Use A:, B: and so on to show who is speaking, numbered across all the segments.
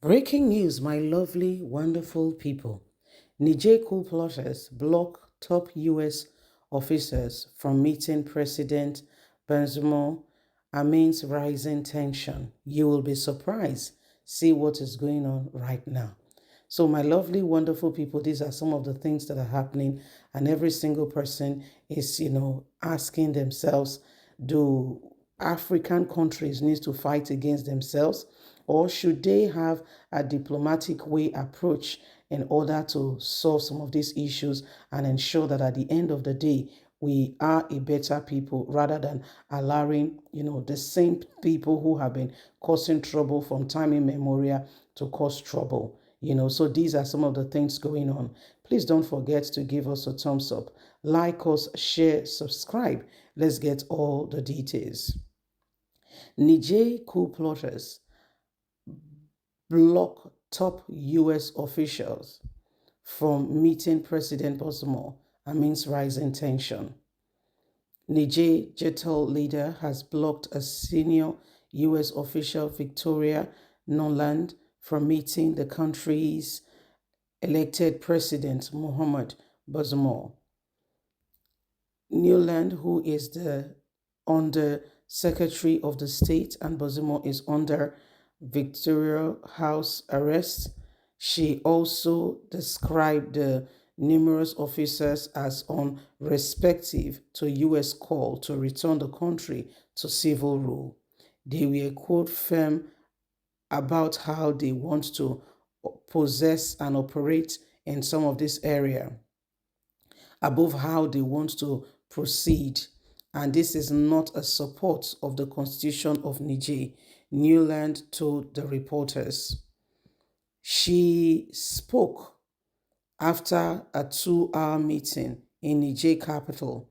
A: Breaking news, my lovely, wonderful people. Niger coup plotters block top US officers from meeting President Bazoum amidst rising tension. You will be surprised. See what is going on right now. So, my lovely, wonderful people, these are some of the things that are happening, and every single person is, asking themselves, do African countries need to fight against themselves, or should they have a diplomatic way approach in order to solve some of these issues and ensure that at the end of the day we are a better people rather than allowing the same people who have been causing trouble from time immemorial to cause trouble. So these are some of the things going on. Please don't forget to give us a thumbs up, like us, share, subscribe. Let's get all the details. Niger coup plotters block top US officials from meeting President Bazoum amidst rising tension. Niger Jetal leader has blocked a senior US official, Victoria Noland, from meeting the country's elected president, Mohamed Bazoum. Newland, who is the under Secretary of the State, and Bazoum is under Victoria House arrest. She also described the numerous officers as unrespectful to U.S. call to return the country to civil rule. They were quote firm about how they want to possess and operate in some of this area, above how they want to proceed. And this is not a support of the Constitution of Niger, Newland told the reporters. She spoke after a 2-hour meeting in Niger capital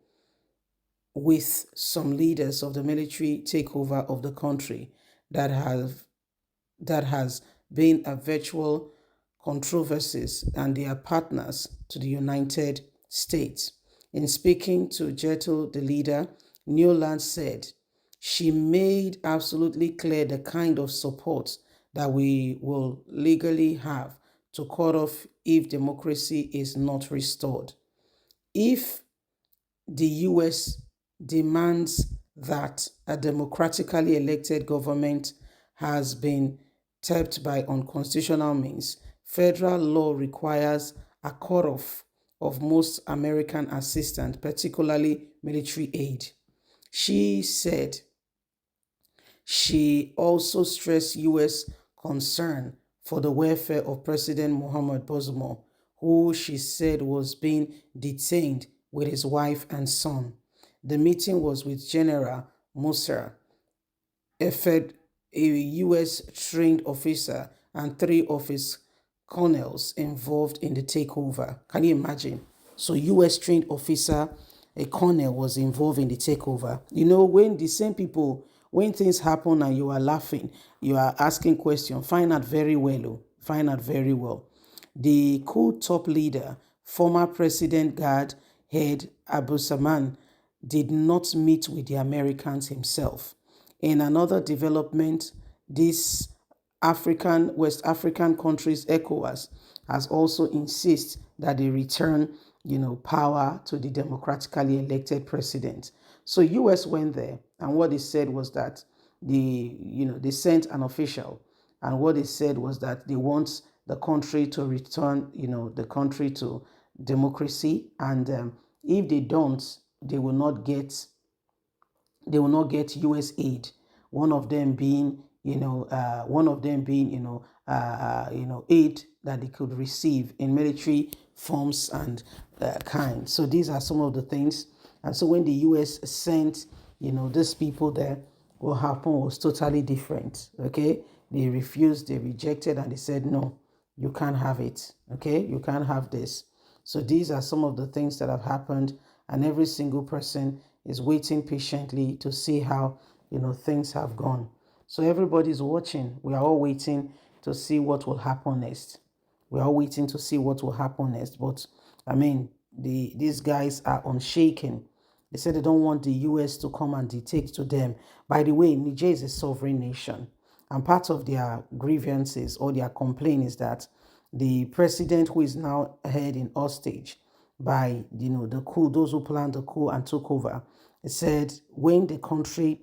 A: with some leaders of the military takeover of the country that has been a virtual controversies, and they are partners to the United States. In speaking to Jetal, the leader, Newland said she made absolutely clear the kind of support that we will legally have to cut off if democracy is not restored. If the US demands that a democratically elected government has been tapped by unconstitutional means, federal law requires a cutoff of most American assistance, particularly military aid. She said she also stressed U.S. concern for the welfare of President Mohamed Bazoum, who she said was being detained with his wife and son. The meeting was with General Musa, a U.S. trained officer, and 3 of his colonels involved in the takeover. Can you imagine? So, U.S. trained officer, a colonel, was involved in the takeover. When the same people, when things happen and you are laughing, you are asking questions, find out very well. Find out very well. The coup top leader, former President Gad head Abu Saman, did not meet with the Americans himself. In another development, this West African countries, ECOWAS, has also insisted that they return, power to the democratically elected president. So US went there, and what they said was that they sent an official, and what they said was that they want the country to return, the country to democracy, and if they don't, they will not get U.S. aid. One of them being, aid that they could receive in military forms and kind. So these are some of the things. And so when the U.S. sent, these people there, what happened was totally different. Okay, they refused, they rejected, and they said, no, you can't have it. Okay, you can't have this. So these are some of the things that have happened, and every single person is waiting patiently to see how things have gone. So everybody's watching. We are all waiting to see what will happen next. We are all waiting to see what will happen next. But I mean, these guys are unshaken. They said they don't want the US to come and dictate to them. By the way, Niger is a sovereign nation. And part of their grievances or their complaint is that the president who is now held in hostage by the coup, those who planned the coup and took over, said when the country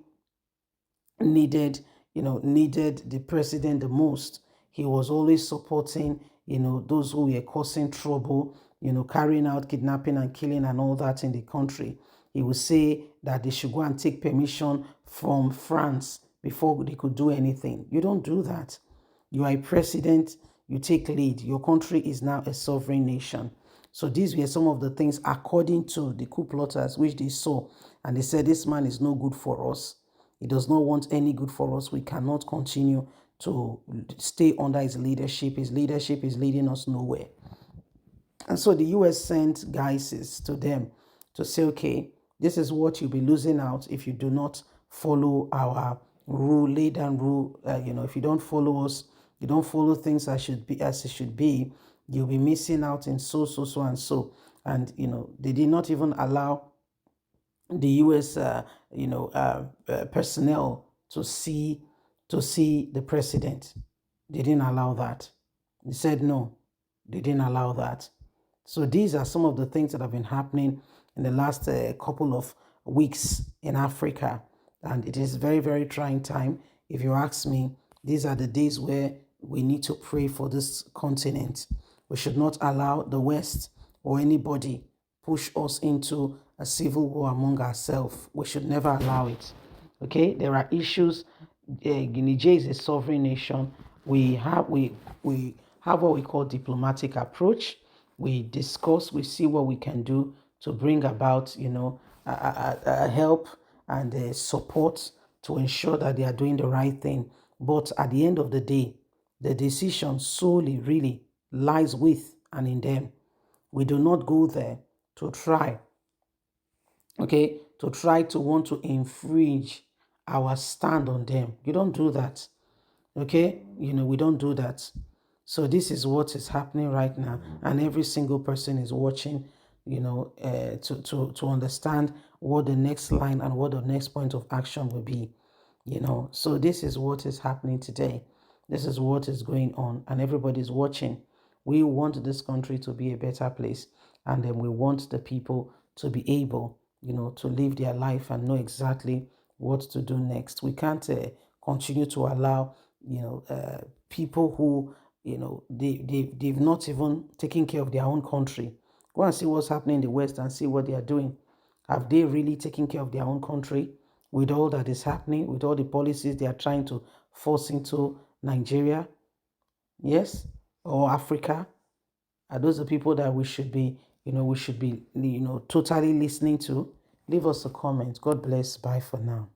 A: needed needed the president the most, he was always supporting those who were causing trouble, carrying out kidnapping and killing and all that in the country. He would say that they should go and take permission from France before they could do anything. You don't do that. You are a president, you take lead. Your country is now a sovereign nation. So these were some of the things according to the coup plotters which they saw, and they said this man is no good for us. He does not want any good for us. We cannot continue to stay under his leadership. His leadership is leading us nowhere. And so the US sent guises to them to say, okay, this is what you'll be losing out if you do not follow our rule, lay down rule. If you don't follow us, you don't follow things as it should be, you'll be missing out in so, so, so, and so. And, they did not even allow the U.S. Personnel to see the president. They didn't allow that. They said no. They didn't allow that. So these are some of the things that have been happening in the last couple of weeks in Africa, and it is very, very trying time. If you ask me, these are the days where we need to pray for this continent. We should not allow the West or anybody push us into a civil war among ourselves. We should never allow it. Okay, there are issues. Niger is a sovereign nation. We have what we call diplomatic approach. We discuss. We see what we can do to bring about, help and support to ensure that they are doing the right thing. But at the end of the day, the decision solely really lies with and in them. We do not go there to try, okay, to try to want to infringe our stand on them. You don't do that, okay? We don't do that. So this is what is happening right now, and every single person is watching, to understand what the next line and what the next point of action will be. So this is what is happening today. This is what is going on, and everybody's watching. We want this country to be a better place, and then we want the people to be able, to live their life and know exactly what to do next. We can't continue to allow, people who, they've not even taken care of their own country. Go and see what's happening in the West and see what they are doing. Have they really taken care of their own country with all that is happening, with all the policies they are trying to force into Nigeria? Yes? Or Africa? Are those the people that we should be, totally listening to? Leave us a comment. God bless. Bye for now.